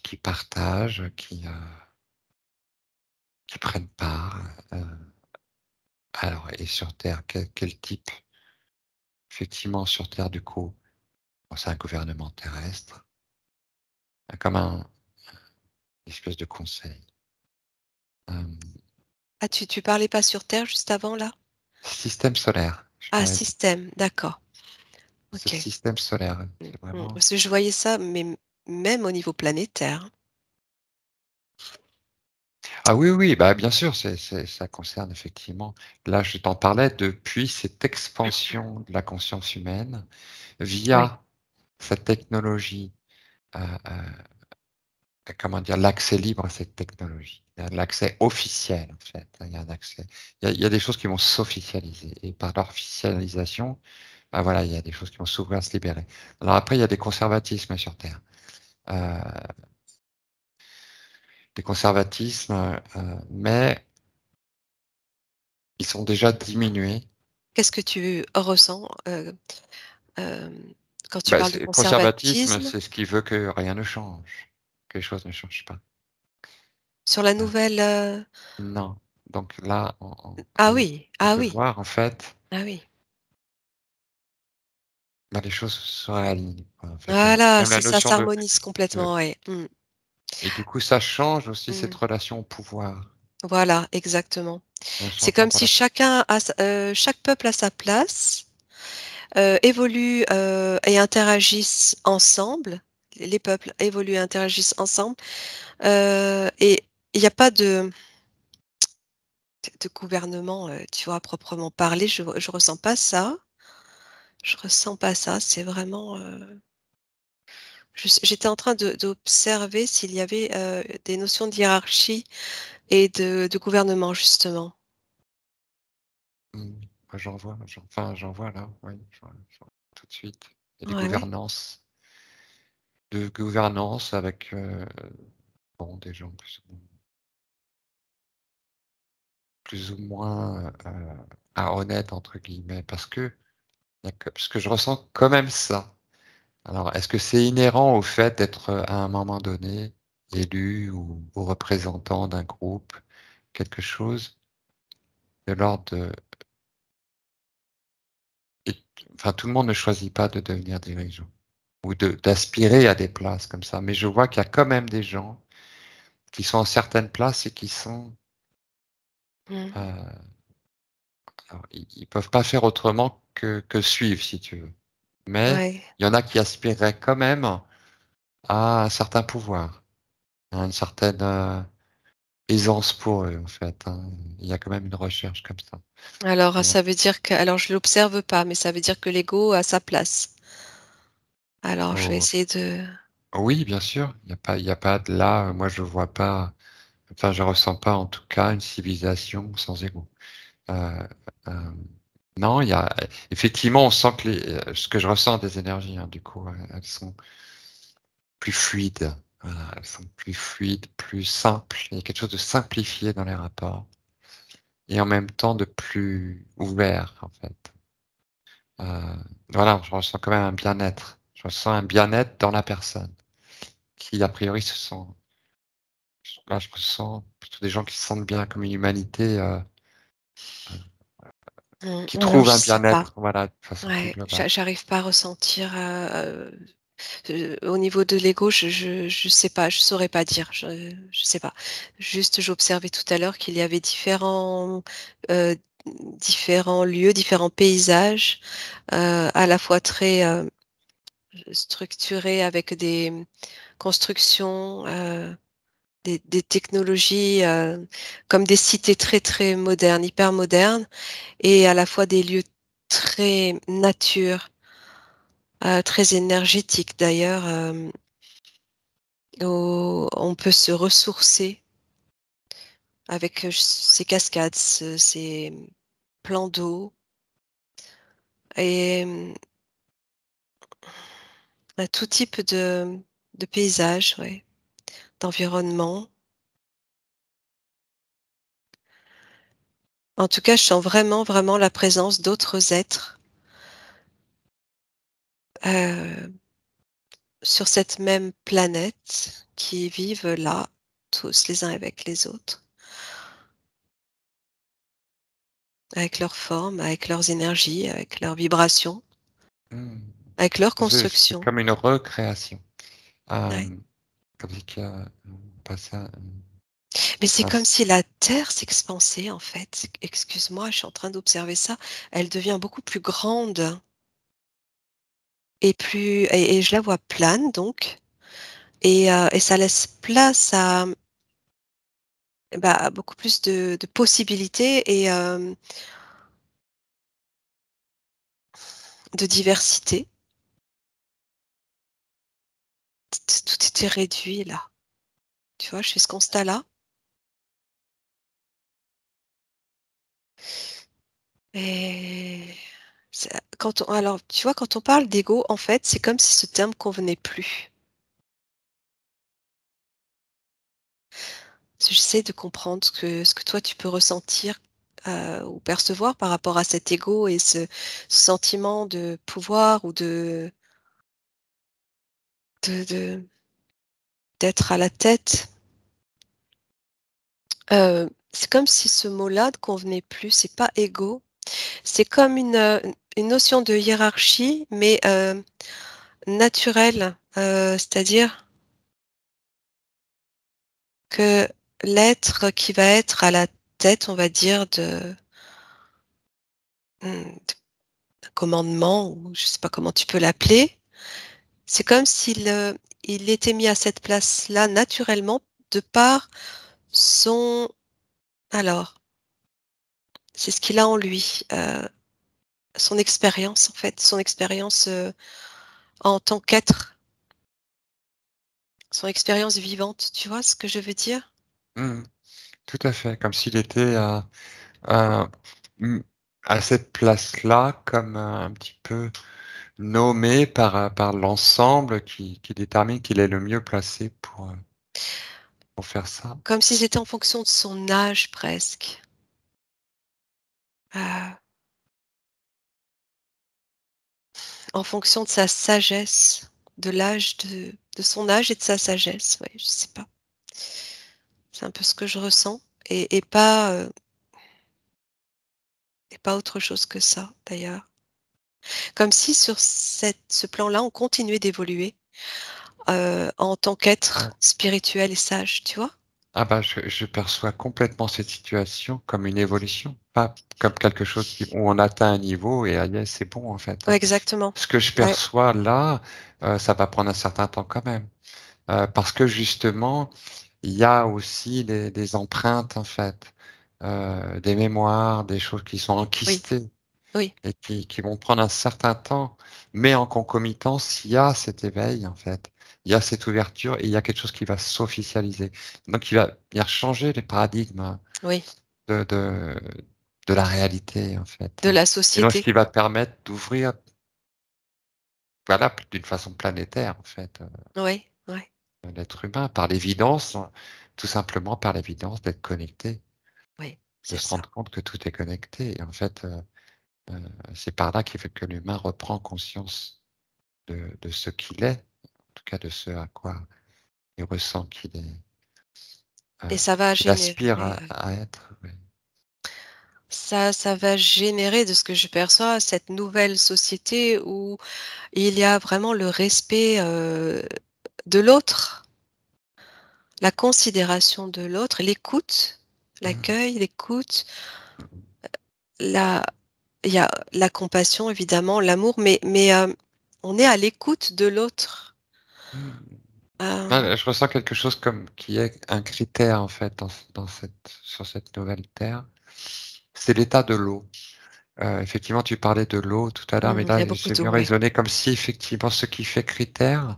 B: qui partagent, qui prennent part. euh, alors, et sur Terre, quel type? Effectivement, sur Terre, du coup, bon, c'est un gouvernement terrestre, comme une espèce de conseil. Euh,
A: Ah, tu parlais pas sur Terre juste avant là?
B: Système solaire, je
A: Ah,
B: parlais
A: système, d'accord.
B: ce
A: Ok.
B: système solaire,
A: Mm,
B: c'est
A: mm.
B: vraiment.
A: Parce que je voyais ça, mais même au niveau planétaire, hein.
B: Ah oui, oui, bah bien sûr, ça concerne effectivement. Là, je t'en parlais depuis cette expansion de la conscience humaine
A: Oui,
B: via cette technologie, euh, euh, comment dire, l'accès libre à cette technologie, l'accès officiel en fait. Il y a un accès, il y a des choses qui vont s'officialiser et par leur officialisation, bah voilà, il y a des choses qui vont s'ouvrir, se libérer. Alors après, il y a des conservatismes sur Terre. Euh, des conservatismes, mais ils sont déjà diminués.
A: qu'est-ce que tu ressens euh, quand tu
B: Bah,
A: parles de
B: conservatisme,
A: conservatisme
B: c'est ce qui veut que rien ne change, que les choses ne changent pas.
A: sur la
B: Euh,
A: nouvelle
B: non. Donc là,
A: Ah oui,
B: on
A: ah
B: peut
A: oui,
B: voir en fait,
A: ah oui.
B: bah, les choses se réalignent, quoi, en fait.
A: Voilà,
B: Même la
A: c'est ça
B: notion
A: s'harmonise
B: de-
A: complètement, ouais. Mm.
B: Et du coup, ça change aussi cette
A: Mmh.
B: relation au pouvoir,
A: Voilà, exactement.
B: un
A: C'est
B: changement
A: comme
B: de
A: si
B: relation.
A: chaque peuple a sa place, évoluent, et interagissent ensemble. Les peuples évoluent et interagissent ensemble, et il y a pas de gouvernement, tu vois, à proprement parler. Je ressens pas ça. Je ressens pas ça. C'est vraiment, j'étais en train d'observer s'il y avait, des notions de hiérarchie et de gouvernement, justement.
B: Mmh. Moi, j'en vois là, oui, j'en vois tout de suite. Il y a des
A: Ouais.
B: gouvernances avec, bon, des gens plus ou moins, «honnêtes» entre guillemets, parce que je ressens quand même ça. Alors, est-ce que c'est inhérent au fait d'être, à un moment donné, élu ou représentant d'un groupe, quelque chose de l'ordre de et enfin, tout le monde ne choisit pas de devenir dirigeant ou d'aspirer à des places comme ça, mais je vois qu'il y a quand même des gens qui sont en certaines places et qui sont,
A: Mmh.
B: heu, alors ils peuvent pas faire autrement que suivre, si tu veux. Mais
A: Ouais.
B: il y en a qui aspireraient quand même à un certain pouvoir, à une certaine, aisance pour eux, en fait, hein. Il y a quand même une recherche comme ça.
A: Alors,
B: Voilà.
A: ça veut dire que, alors je l'observe pas, mais ça veut dire que l'ego a sa place. Alors je vais
B: Oh,
A: essayer de
B: oui, bien sûr, il y a pas de là, moi je vois pas, enfin je ressens pas en tout cas une civilisation sans ego. Heu, non, il y a effectivement, on sent que ce que je ressens des énergies, hein, du coup, elles sont plus fluides. Voilà, elles sont plus fluides, plus simples. Il y a quelque chose de simplifié dans les rapports et en même temps de plus ouvert, en fait. Voilà, je ressens quand même un bien-être. Je ressens un bien-être dans la personne qui, a priori, là, je ressens plutôt des gens qui se sentent bien comme une humanité, qui
A: alors
B: trouvent
A: je
B: un
A: sais pas.
B: bien-être, voilà, de façon plus
A: Ouais,
B: globale.
A: j'arrive pas à ressentir, au niveau de l'ego, je sais pas, je saurais pas dire, je sais pas. Juste, j'observais tout à l'heure qu'il y avait heu, différents lieux, différents paysages, à la fois très, structurés avec des constructions, des technologies, comme des cités très, très modernes, hyper modernes, et à la fois des lieux très nature, très énergétiques d'ailleurs, où on peut se ressourcer avec, ces cascades, ces plans d'eau, et tout type de paysage, ouais, d'environnement. En tout cas, je sens vraiment, vraiment la présence d'autres êtres, heu, sur cette même planète, qui vivent là, tous les uns avec les autres, avec leurs formes, avec leurs énergies, avec leurs vibrations,
B: Mmh.
A: avec leurs
B: C'est
A: constructions.
B: comme une recréation.
A: Ouais.
B: Comme si qu'il y a, passé
A: Mais c'est
B: un
A: comme si la Terre s'expansait, en fait. Excuse-moi, je suis en train d'observer ça. Elle devient beaucoup plus grande et je la vois plane, donc, et ça laisse place à, bah, à beaucoup plus de possibilités et de diversité. Tout était réduit là. Tu vois, je fais ce constat-là, et alors, tu vois, quand on parle d'ego, en fait, c'est comme si ce terme convenait plus. J'essaie de comprendre ce que toi tu peux ressentir, ou percevoir par rapport à cet ego et ce sentiment de pouvoir, ou de d'être à la tête. C'est comme si ce mot-là ne convenait plus, c'est pas ego, c'est comme une notion de hiérarchie, mais naturelle, c'est-à-dire que l'être qui va être à la tête, on va dire, d'un commandement ou je sais pas comment tu peux l'appeler, c'est comme s'il, il était mis à cette place-là naturellement de par son alors, c'est ce qu'il a en lui, son expérience en fait, son expérience, en tant qu'être, son expérience vivante, tu vois ce que je veux dire?
B: Mmh. Tout à fait, comme s'il était, à mmh, à cette place-là comme, un petit peu nommé par l'ensemble qui détermine qu'il est le mieux placé pour faire ça.
A: Comme si c'était en fonction de son âge presque, en fonction de sa sagesse, de l'âge de son âge et de sa sagesse, ouais, je sais pas. C'est un peu ce que je ressens et pas autre chose que ça d'ailleurs. Comme si sur ce plan-là, on continuait d'évoluer, en tant qu'être
B: Ouais.
A: spirituel et sage, tu vois?
B: Ah bah, je perçois complètement cette situation comme une évolution, pas comme quelque chose où on atteint un niveau et aïe, c'est bon en fait,
A: Ouais,
B: hein.
A: exactement.
B: Ce que je
A: Ouais,
B: perçois là, ça va prendre un certain temps quand même, parce que justement, il y a aussi des empreintes en fait, des mémoires, des choses qui sont
A: oui,
B: enquistées
A: oui,
B: et qui vont prendre un certain temps, mais en concomitance, il y a cet éveil en fait. Il y a cette ouverture et il y a quelque chose qui va s'officialiser. Donc il va bien changer les paradigmes
A: oui,
B: de de de la réalité en fait,
A: de la
B: et donc ce
A: société.
B: qui va permettre d'ouvrir, voilà, d'une façon planétaire en fait,
A: Oui, ouais,
B: l'être humain par l'évidence, tout simplement par l'évidence d'être connecté,
A: oui,
B: de
A: c'est
B: se
A: ça.
B: rendre compte que tout est connecté et en fait, c'est par là qu'il fait que l'humain reprend conscience de ce qu'il est, en tout cas de ce à quoi il ressent
A: Et ça va
B: qu'il aspire
A: générer,
B: à être, oui.
A: ça va générer de ce que je perçois cette nouvelle société où il y a vraiment le respect, de l'autre, la considération de l'autre, l'écoute,
B: Mmh.
A: l'accueil, l'écoute,
B: Mmh
A: la il y a la compassion évidemment, l'amour, mais on est à l'écoute de l'autre.
B: mh.
A: Hem,
B: Ouais, je ressens quelque chose comme qui est un critère en fait dans cette sur cette nouvelle terre, c'est l'état de l'eau. Effectivement, tu parlais de l'eau tout à l'heure, mais
A: il y a
B: là,
A: beaucoup
B: j'ai
A: d'eau,
B: vu
A: ouais.
B: résonner comme si effectivement ce qui fait critère,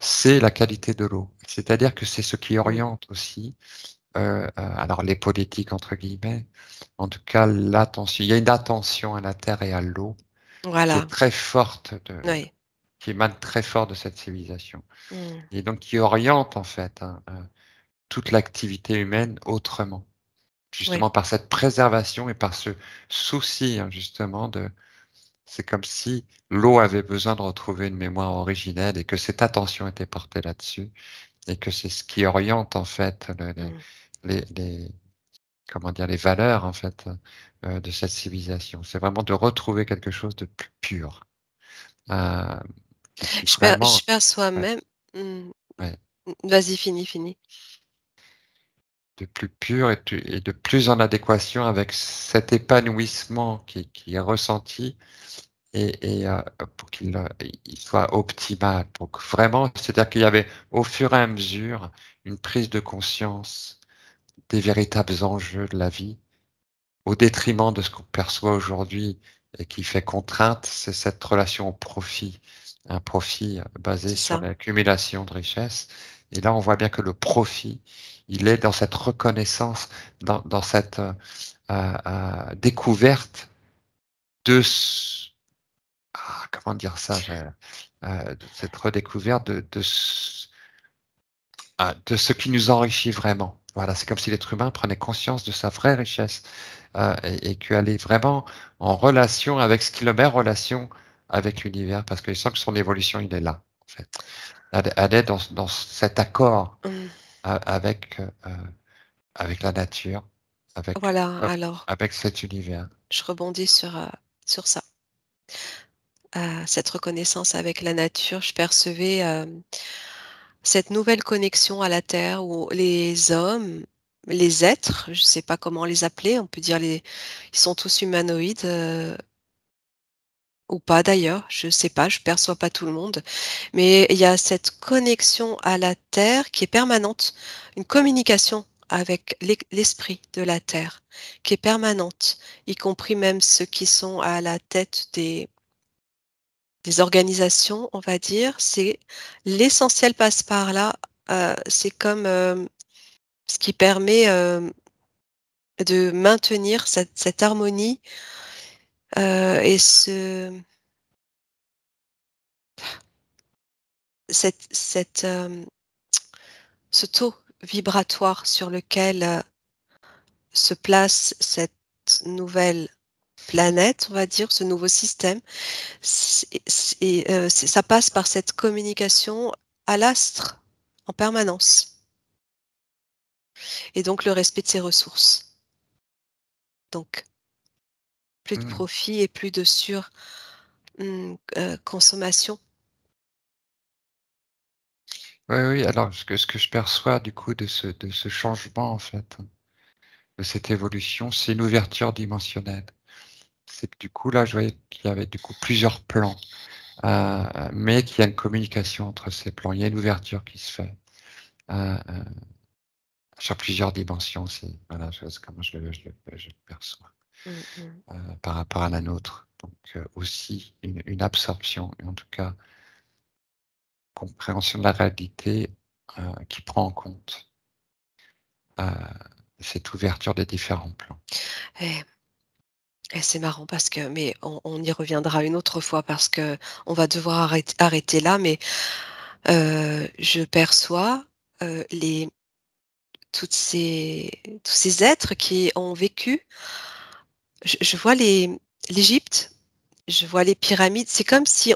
B: c'est la qualité de l'eau. C'est-à-dire que c'est ce qui
A: Mmh.
B: oriente aussi, alors «les politiques» entre guillemets, en tout cas l'attention. Il y a une attention à la terre et à l'eau qui
A: Voilà,
B: est très forte
A: oui.
B: qui émane très fort de cette civilisation
A: Mmh.
B: et donc qui oriente en fait, hein, toute l'activité humaine autrement.
A: Oui,
B: Justement par cette préservation et par ce souci, hein, justement de c'est comme si l'eau avait besoin de retrouver une mémoire originelle et que cette attention était portée là-dessus et que c'est ce qui oriente en fait
A: mmh.
B: les comment dire? Les valeurs en fait, de cette civilisation. C'est vraiment de retrouver quelque chose de plus pur, heu, qui
A: Je
B: vraiment
A: perçois
B: ouais,
A: même mmh,
B: ouais,
A: vas-y, finis.
B: de plus pur et de plus en adéquation avec cet épanouissement qui est ressenti et pour il soit optimal. Donc vraiment, c'est-à-dire qu'il y avait au fur et à mesure une prise de conscience des véritables enjeux de la vie, au détriment de ce qu'on perçoit aujourd'hui et qui fait contrainte, c'est cette relation au profit. Un profit, basé
A: C'est
B: sur
A: ça.
B: l'accumulation de richesses et là, on voit bien que le profit, il est dans cette reconnaissance, dans cette, découverte de comment dire ça? De cette redécouverte de ce qui nous enrichit vraiment. Voilà, c'est comme si l'être humain prenait conscience de sa vraie richesse, et qu'elle est vraiment en relation avec ce qui le met en relation avec l'univers parce qu'il sent que son évolution, il est là, en fait. Elle est dans cet accord
A: Mmh.
B: avec, avec la nature, avec,
A: Voilà, alors,
B: avec cet univers.
A: je rebondis sur ça. Cette reconnaissance avec la nature, je percevais, cette nouvelle connexion à la Terre où les hommes, les êtres, je ne sais pas comment les appeler, on peut dire ils sont tous humanoïdes, ou pas d'ailleurs, je sais pas, je perçois pas tout le monde. Mais il y a cette connexion à la Terre qui est permanente, une communication avec l'esprit de la Terre qui est permanente, y compris même ceux qui sont à la tête des organisations, on va dire. C'est l'essentiel passe par là, c'est comme, ce qui permet, de maintenir cette harmonie, et cette, ce taux vibratoire sur lequel, se place cette nouvelle planète, on va dire, ce nouveau système. Ça passe par cette communication à l'astre en permanence et donc le respect de ses ressources. Donc plus de
B: Mmh.
A: profit et plus de consommation.
B: Oui, oui, alors ce que je perçois du coup de ce changement en fait, de cette évolution, c'est une ouverture dimensionnelle. C'est que du coup là, je voyais qu'il y avait du coup plusieurs plans, mais qu'il y a une communication entre ces plans. Il y a une ouverture qui se fait, heu, sur plusieurs dimensions. C'est voilà, c'est comment je le perçois,
A: Mmh mh.
B: par rapport à la nôtre. Donc aussi une absorption, en tout cas compréhension de la réalité, qui prend en compte cette ouverture des différents plans.
A: Et c'est marrant parce que mais on y reviendra une autre fois parce que on va devoir arrêter là, mais je perçois, les tous ces êtres qui ont vécu. Je vois l'Égypte, je vois les pyramides. C'est comme si